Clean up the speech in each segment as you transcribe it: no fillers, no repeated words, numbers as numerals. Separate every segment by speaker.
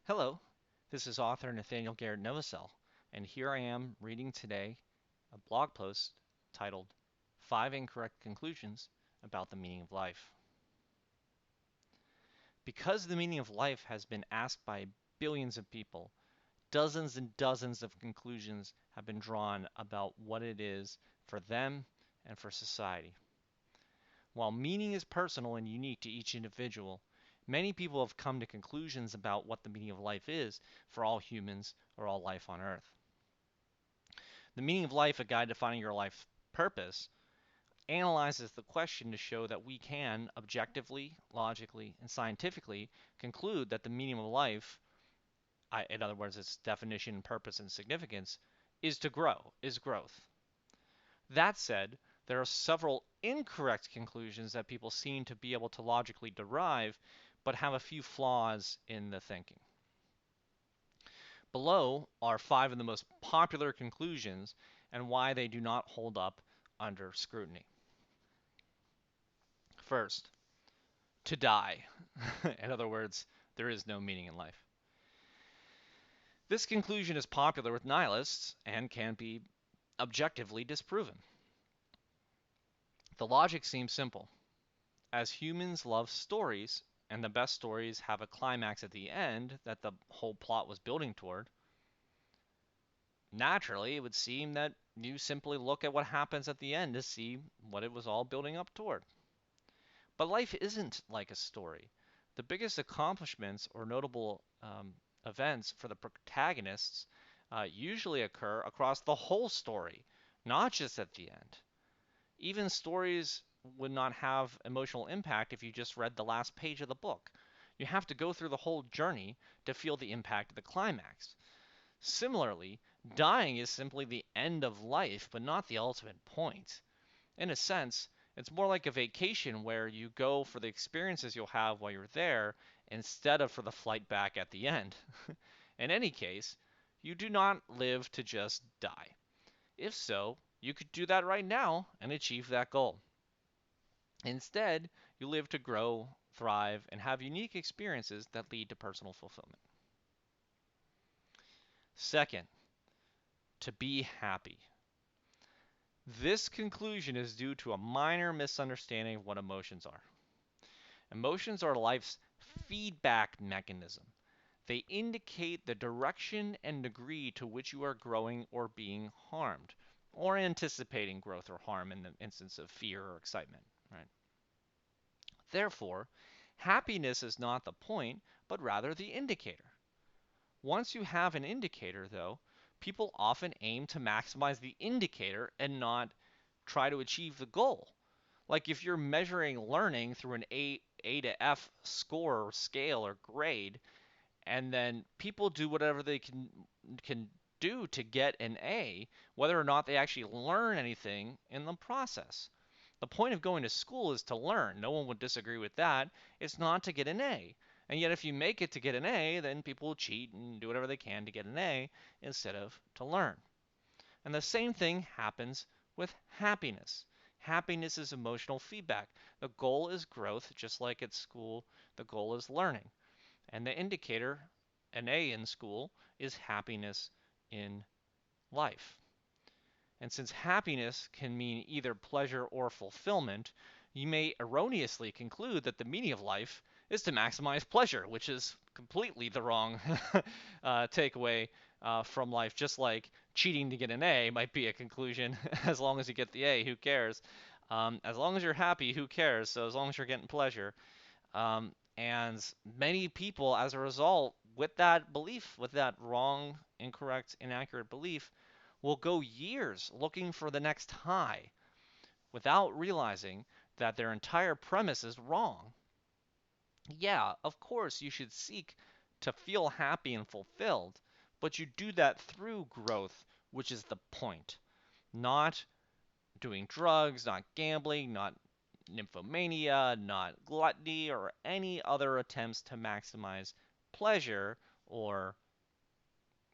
Speaker 1: Hello, this is author Nathaniel Garrett Novosel, and here I am reading today a blog post titled 5 Incorrect Conclusions About the Meaning of Life. Because the meaning of life has been asked by billions of people, dozens and dozens of conclusions have been drawn about what it is for them and for society. While meaning is personal and unique to each individual, many people have come to conclusions about what the meaning of life is for all humans or all life on Earth. The Meaning of Life, a guide to finding your life purpose, analyzes the question to show that we can objectively, logically, and scientifically conclude that the meaning of life, in other words, its definition, purpose, and significance, is to grow, is growth. That said, there are several incorrect conclusions that people seem to be able to logically derive, but have a few flaws in the thinking. Below are 5 of the most popular conclusions and why they do not hold up under scrutiny. First, to die. In other words, there is no meaning in life. This conclusion is popular with nihilists and can be objectively disproven. The logic seems simple. As humans love stories, and the best stories have a climax at the end that the whole plot was building toward, naturally it would seem that you simply look at what happens at the end to see what it was all building up toward. But life isn't like a story. The biggest accomplishments or notable events for the protagonists usually occur across the whole story, not just at the end. Even stories would not have emotional impact if you just read the last page of the book. You have to go through the whole journey to feel the impact of the climax. Similarly, dying is simply the end of life, but not the ultimate point. In a sense, it's more like a vacation where you go for the experiences you'll have while you're there instead of for the flight back at the end. In any case, you do not live to just die. If so, you could do that right now and achieve that goal. Instead, you live to grow, thrive, and have unique experiences that lead to personal fulfillment. Second, to be happy. This conclusion is due to a minor misunderstanding of what emotions are. Emotions are life's feedback mechanism. They indicate the direction and degree to which you are growing or being harmed, or anticipating growth or harm in the instance of fear or excitement, right? Therefore, happiness is not the point, but rather the indicator. Once you have an indicator, though, people often aim to maximize the indicator and not try to achieve the goal. Like if you're measuring learning through an A to F score or scale or grade, and then people do whatever they can do to get an A, whether or not they actually learn anything in the process. The point of going to school is to learn. No one would disagree with that. It's not to get an A. And yet if you make it to get an A, then people will cheat and do whatever they can to get an A instead of to learn. And the same thing happens with happiness. Happiness is emotional feedback. The goal is growth, just like at school, the goal is learning. And the indicator, an A in school, is happiness in life. And since happiness can mean either pleasure or fulfillment, you may erroneously conclude that the meaning of life is to maximize pleasure, which is completely the wrong takeaway from life. Just like cheating to get an A might be a conclusion. As long as you get the A, who cares? As long as you're happy, who cares? So as long as you're getting pleasure. And many people, as a result, with that belief, with that wrong, incorrect, inaccurate belief, will go years looking for the next high without realizing that their entire premise is wrong. Yeah, of course, you should seek to feel happy and fulfilled, but you do that through growth, which is the point. Not doing drugs, not gambling, not nymphomania, not gluttony, or any other attempts to maximize pleasure or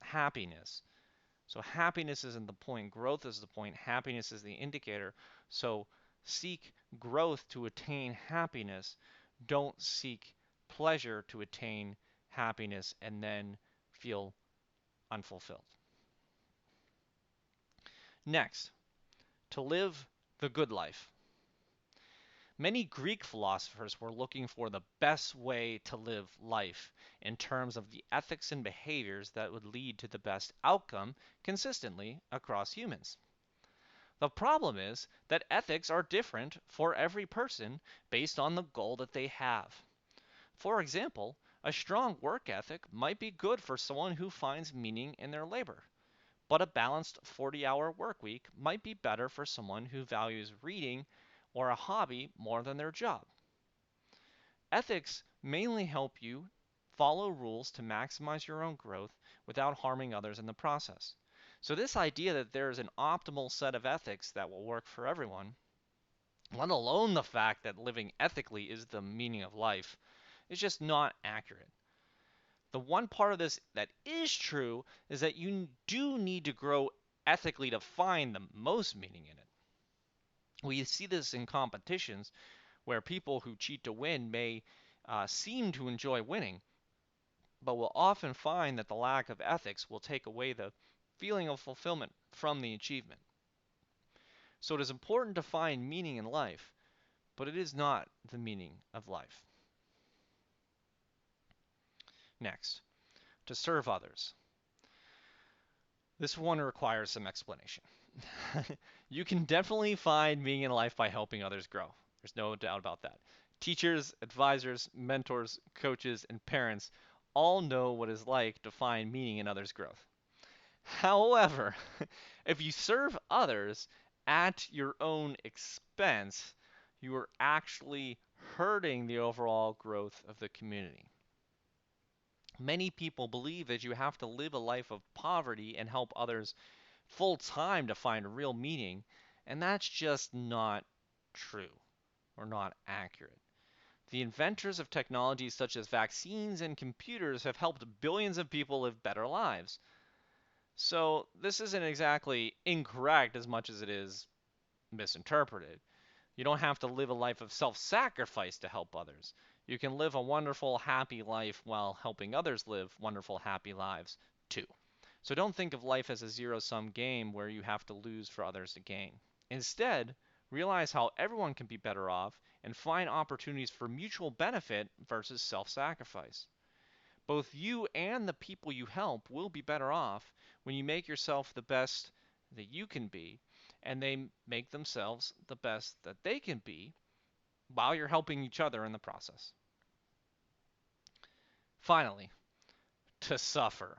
Speaker 1: happiness. So happiness isn't the point, growth is the point, happiness is the indicator. So seek growth to attain happiness. Don't seek pleasure to attain happiness and then feel unfulfilled. Next, to live the good life. Many Greek philosophers were looking for the best way to live life in terms of the ethics and behaviors that would lead to the best outcome consistently across humans. The problem is that ethics are different for every person based on the goal that they have. For example, a strong work ethic might be good for someone who finds meaning in their labor, but a balanced 40-hour work week might be better for someone who values reading or a hobby more than their job. Ethics mainly help you follow rules to maximize your own growth without harming others in the process. So, this idea that there is an optimal set of ethics that will work for everyone, let alone the fact that living ethically is the meaning of life, is just not accurate. The one part of this that is true is that you do need to grow ethically to find the most meaning in it. We see this in competitions where people who cheat to win may seem to enjoy winning, but will often find that the lack of ethics will take away the feeling of fulfillment from the achievement. So it is important to find meaning in life, but it is not the meaning of life. Next, to serve others. This one requires some explanation. You can definitely find meaning in life by helping others grow. There's no doubt about that. Teachers, advisors, mentors, coaches, and parents all know what it's like to find meaning in others' growth. However, if you serve others at your own expense, you are actually hurting the overall growth of the community. Many people believe that you have to live a life of poverty and help others full time to find real meaning, and that's just not true or not accurate. The inventors of technologies such as vaccines and computers have helped billions of people live better lives. So, this isn't exactly incorrect as much as it is misinterpreted. You don't have to live a life of self sacrifice to help others. You can live a wonderful, happy life while helping others live wonderful, happy lives too. So don't think of life as a zero sum game where you have to lose for others to gain. Instead, realize how everyone can be better off and find opportunities for mutual benefit versus self sacrifice. Both you and the people you help will be better off when you make yourself the best that you can be, and they make themselves the best that they can be while you're helping each other in the process. Finally, to suffer.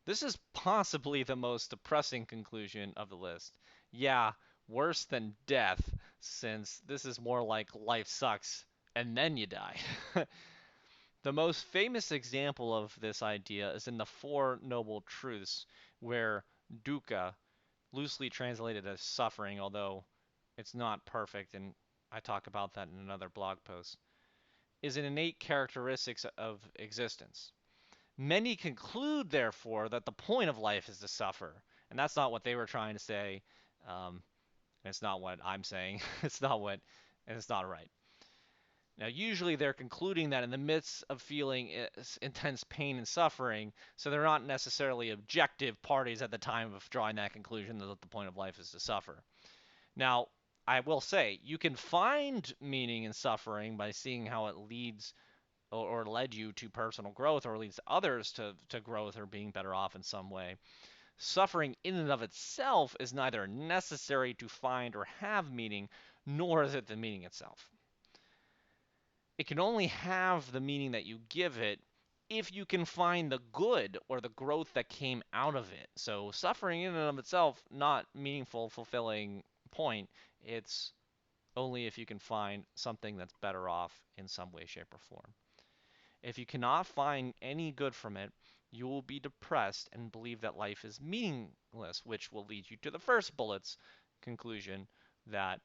Speaker 1: This is possibly the most depressing conclusion of the list. Yeah, worse than death, since this is more like life sucks and then you die. The most famous example of this idea is in the Four Noble Truths, where dukkha, loosely translated as suffering, although it's not perfect, and I talk about that in another blog post, is an innate characteristic of existence. Many conclude, therefore, that the point of life is to suffer, and that's not what they were trying to say. Um, it's not what I'm saying. And it's not right. Now, usually they're concluding that in the midst of feeling intense pain and suffering, so they're not necessarily objective parties at the time of drawing that conclusion that the point of life is to suffer. Now, I will say, you can find meaning in suffering by seeing how it leads or led you to personal growth or leads others to growth or being better off in some way. Suffering in and of itself is neither necessary to find or have meaning, nor is it the meaning itself. It can only have the meaning that you give it if you can find the good or the growth that came out of it. So suffering in and of itself, not meaningful, fulfilling point. It's only if you can find something that's better off in some way, shape, or form. If you cannot find any good from it, you will be depressed and believe that life is meaningless, which will lead you to the first bullet's conclusion that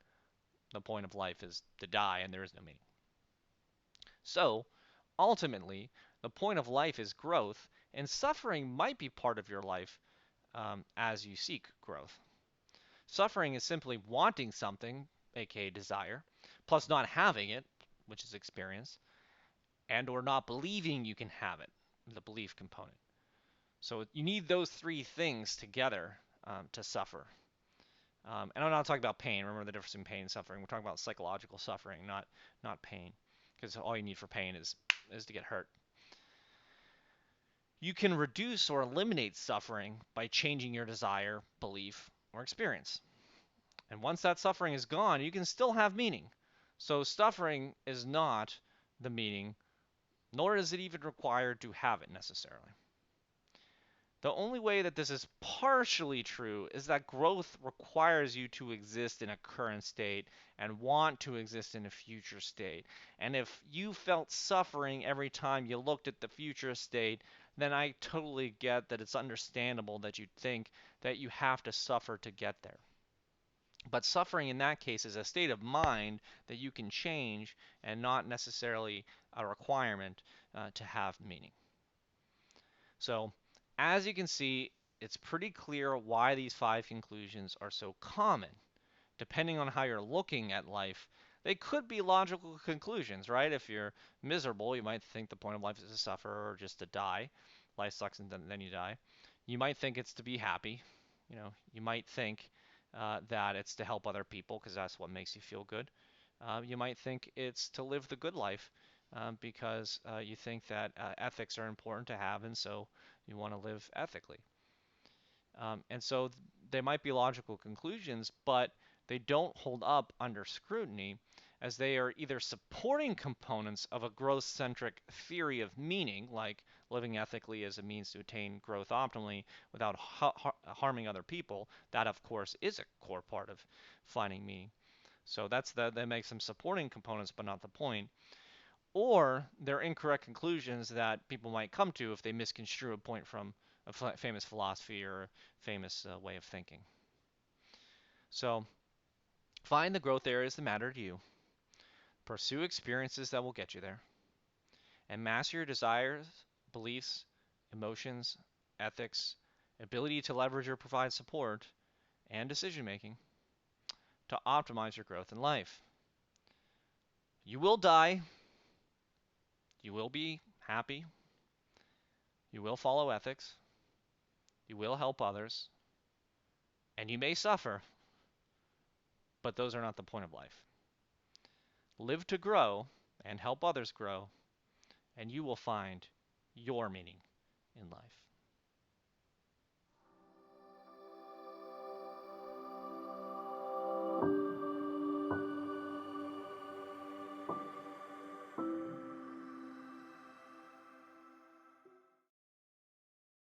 Speaker 1: the point of life is to die and there is no meaning. So, ultimately, the point of life is growth, and suffering might be part of your life as you seek growth. Suffering is simply wanting something, aka desire, plus not having it, which is experience, and or not believing you can have it, the belief component. So you need those three things together to suffer. And I'm not talking about pain. Remember the difference in pain and suffering. We're talking about psychological suffering, not pain, because all you need for pain is to get hurt. You can reduce or eliminate suffering by changing your desire, belief, or experience. And once that suffering is gone, you can still have meaning. So suffering is not the meaning, nor is it even required to have it necessarily. The only way that this is partially true is that growth requires you to exist in a current state and want to exist in a future state. And if you felt suffering every time you looked at the future state, then I totally get that it's understandable that you think that you have to suffer to get there. But suffering in that case is a state of mind that you can change and not necessarily a requirement to have meaning. So, as you can see, it's pretty clear why these five conclusions are so common. Depending on how you're looking at life, they could be logical conclusions, right? If you're miserable, you might think the point of life is to suffer or just to die. Life sucks and then you die. You might think it's to be happy. You might think that it's to help other people because that's what makes you feel good. You might think it's to live the good life because you think that ethics are important to have, and so you want to live ethically. And so they might be logical conclusions, but they don't hold up under scrutiny as they are either supporting components of a growth-centric theory of meaning, like living ethically as a means to attain growth optimally without harming other people. That, of course, is a core part of finding meaning. So that makes them supporting components, but not the point. Or they're incorrect conclusions that people might come to if they misconstrue a point from a famous philosophy or a famous way of thinking. So find the growth areas that matter to you, pursue experiences that will get you there, and master your desires, beliefs, emotions, ethics, ability to leverage or provide support, and decision making to optimize your growth in life. You will die. You will be happy. You will follow ethics. You will help others. And you may suffer, but those are not the point of life. Live to grow and help others grow, and you will find your meaning in life.